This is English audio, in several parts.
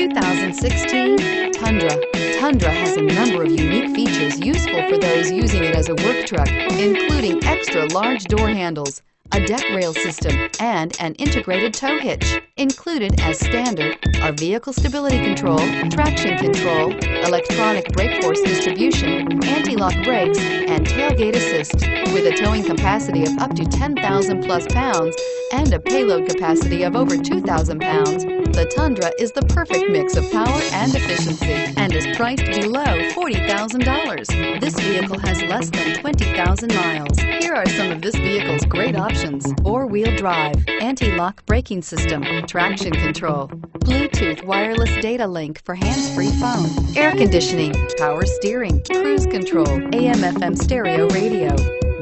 2016 Tundra. Tundra has a number of unique features useful for those using it as a work truck, including extra large door handles, a deck rail system, and an integrated tow hitch. Included as standard are vehicle stability control, traction control, electronic brake force distribution, anti-lock brakes, and tailgate assist. With a towing capacity of up to 10,000 plus pounds and a payload capacity of over 2,000 pounds, the Tundra is the perfect mix of power and efficiency and is priced below $40,000. This vehicle has less than 20,000 miles. Here are some of this vehicle's great options: four-wheel drive, anti-lock braking system, traction control, Bluetooth wireless data link for hands-free phone, air conditioning, power steering, cruise control, AM/FM stereo radio,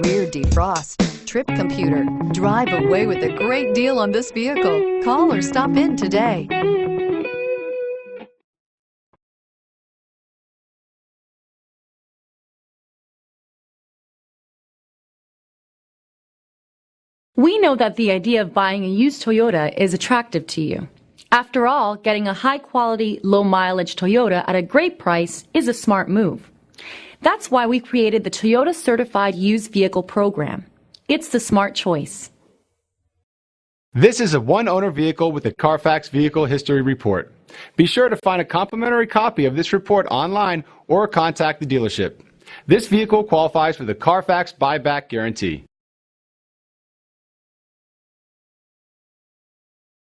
rear defrost, trip computer. Drive away with a great deal on this vehicle. Call or stop in today. We know that the idea of buying a used Toyota is attractive to you. After all, getting a high-quality, low-mileage Toyota at a great price is a smart move. That's why we created the Toyota Certified Used Vehicle Program. It's the smart choice. This is a one-owner vehicle with a Carfax Vehicle History Report. Be sure to find a complimentary copy of this report online or contact the dealership. This vehicle qualifies for the Carfax Buyback Guarantee.